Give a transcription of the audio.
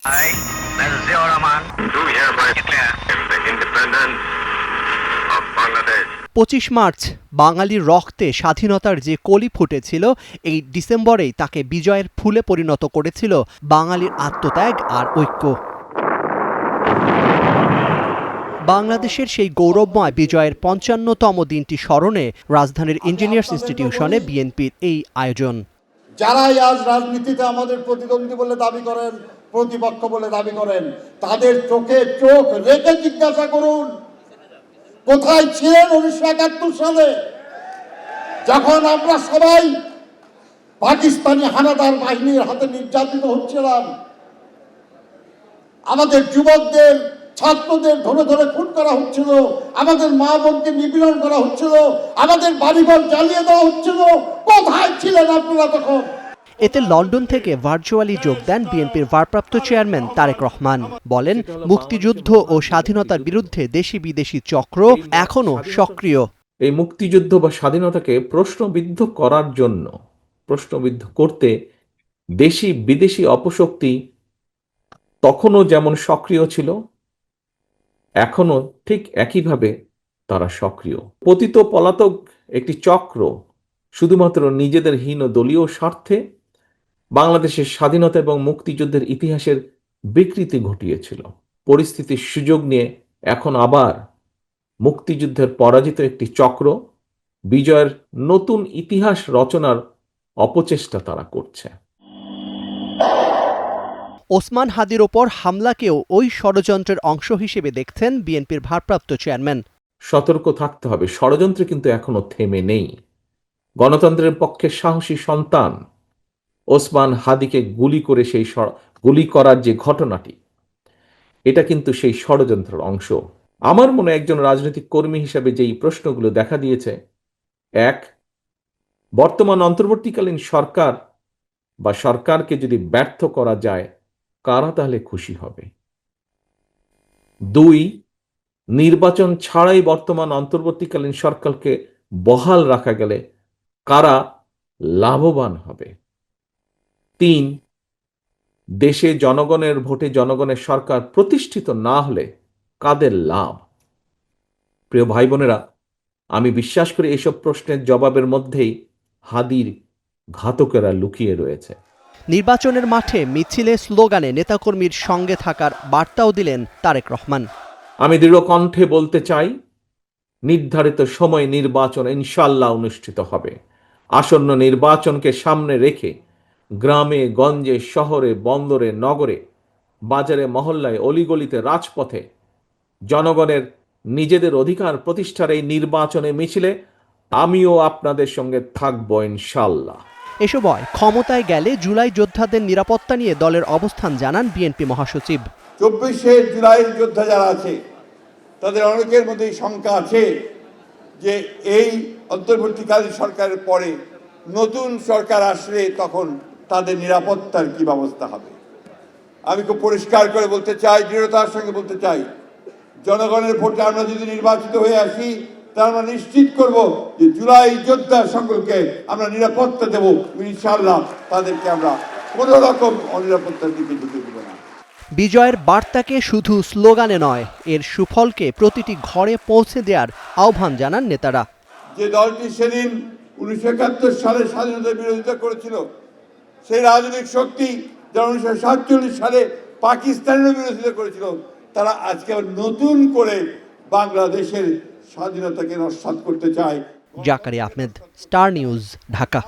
I, Nazir Rahman, do hereby declare the independence of Bangladesh. ২৫ March বাঙালির রক্তে স্বাধীনতার যে কলি ফুটেছিল, এই ডিসেম্বরেই তাকে বিজয়ের ফুলে পরিণত করেছিল বাঙালির আত্মত্যাগ আর ঐক্য। বাংলাদেশের সেই গৌরবময় বিজয়ের ৫৫তম দিনটি স্মরণে রাজধানীর ইঞ্জিনিয়ার্স ইনস্টিটিউশনে বিএনপির এই আয়োজন। যারাই আজ রাজনীতিতে আমাদের প্রতিদ্বন্দ্বী বলে দাবি করেন, প্রতিপক্ষ বলে দাবি করেন, তাদের চোখে চোখ রেখে জিজ্ঞাসা করুন, কোথায় ছিলেন ১৯৭১ সালে, যখন আমরা সবাই পাকিস্তানি হানাদার বাহিনীর হাতে নির্যাতিত হচ্ছিলাম, আমাদের যুবকদের, ছাত্রদের ধরে ধরে খুন করা হচ্ছিল, আমাদের মা বোনকে নিপীড়ন করা হচ্ছিল, আমাদের বাড়িঘর জ্বালিয়ে দেওয়া হচ্ছিল। কোথায় ছিলেন আপনারা তখন? এতে লন্ডন থেকে ভার্চুয়ালি যোগ দেন বিএনপির ভারপ্রাপ্ত চেয়ারম্যান তারেক রহমান। বলেন, মুক্তিযুদ্ধ ও স্বাধীনতার বিরুদ্ধে দেশি বিদেশি চক্র এখনো সক্রিয়। এই মুক্তিযুদ্ধ বা স্বাধীনতাকে প্রশ্নবিদ্ধ করার জন্য, প্রশ্নবিদ্ধ করতে দেশি বিদেশি অপশক্তি তখনও যেমন সক্রিয় ছিল, এখনো ঠিক একইভাবে তারা সক্রিয়। পতিত পলাতক একটি চক্র শুধুমাত্র নিজেদের হীন দলীয় স্বার্থে বাংলাদেশের স্বাধীনতা এবং মুক্তিযুদ্ধের ইতিহাসের বিকৃতি ঘটিয়েছিল। পরিস্থিতির সুযোগ নিয়ে এখন আবার মুক্তিযুদ্ধের পরাজিত একটি চক্র বিজয়ের নতুন ইতিহাস রচনার অপচেষ্টা তারা করছে। ওসমান হাদির ওপর হামলাকেও ওই ষড়যন্ত্রের অংশ হিসেবে দেখছেন বিএনপির ভারপ্রাপ্ত চেয়ারম্যান। সতর্ক থাকতে হবে, ষড়যন্ত্র কিন্তু এখনো থেমে নেই। গণতন্ত্রের পক্ষে সাহসী সন্তান ওসমান হাদিকে গুলি করার যে ঘটনাটি, এটা কিন্তু সেই ষড়যন্ত্রের অংশ। আমার মনে একজন রাজনৈতিক কর্মী হিসেবে যেই প্রশ্নগুলো দেখা দিয়েছে, এক, বর্তমান অন্তর্বর্তীকালীন সরকার বা সরকারকে যদি ব্যর্থ করা যায়, কারা তাহলে খুশি হবে? দুই, নির্বাচন ছাড়াই বর্তমান অন্তর্বর্তীকালীন সরকারকে বহাল রাখা গেলে কারা লাভবান হবে? তিন, দেশে জনগণের ভোটে জনগণের সরকার প্রতিষ্ঠিত না হলে কাদের লাভ? প্রিয় ভাই বোনেরা, আমি বিশ্বাস করি এইসব প্রশ্নের জবাবের মধ্যেই হাদির ঘাতকেরা লুকিয়ে রয়েছে। নির্বাচনের মাঠে মিছিলে স্লোগানে নেতাকর্মীর সঙ্গে থাকার বার্তাও দিলেন তারেক রহমান। আমি দৃঢ় কণ্ঠে বলতে চাই, নির্ধারিত সময় নির্বাচন ইনশাল্লাহ অনুষ্ঠিত হবে। আসন্ন নির্বাচনকে সামনে রেখে গ্রামে গঞ্জে, শহরে বন্দরে, নগরে, বাজারে, মহল্লায়, অলিগলিতে, রাজপথে জনগণের নিজেদের অধিকার প্রতিষ্ঠার এই নির্বাচনে মিছিলে আমিও আপনাদের সঙ্গে থাকবো ইনশাল্লাহ। এ সময় ক্ষমতায় গেলে জুলাই যোদ্ধাদের নিরাপত্তা নিয়ে দলের অবস্থান জানান বিএনপি মহাসচিব। ২৪শে জুলাইয়ের যোদ্ধা যারা আছে, তাদের অনেকের মধ্যেই শঙ্কা আছে যে এই অন্তর্বর্তীকালীন সরকারের পরে নতুন সরকার আসলে তখন তাদের নিরাপত্তার কি ব্যবস্থা হবে। আমি খুব পরিষ্কার করে বলতে চাই, দৃঢ়তার সঙ্গে বলতে চাই, জনগণের ভোটে আমরা যদি নির্বাচিত হয়ে আসি, তা আমরা নিশ্চিত করব যে জুলাই যোদ্ধা সকলকে আমরা নিরাপত্তা দেব ইনশাআল্লাহ। তাদেরকে আমরা কোনো রকম অনিরাপত্তার দিকে ঢুকে দেব না। বিজয়ের বার্তাকে শুধু স্লোগানে নয়, এর সুফলকে প্রতিটি ঘরে পৌঁছে দেওয়ার আহ্বান জানান নেতারা। যে দলটি সেদিন ১৯৭১ সালে স্বাধীনতার বিরোধিতা করেছিল, সেই রাজনৈতিক শক্তি যারা ১৯৪৭ সালে পাকিস্তানের বিরোধিতা করেছিল, তারা আজকে নতুন করে বাংলাদেশের স্বাধীনতাকে নস্যাৎ করতে চায়। Zakaria Ahmed, star news, Dhaka.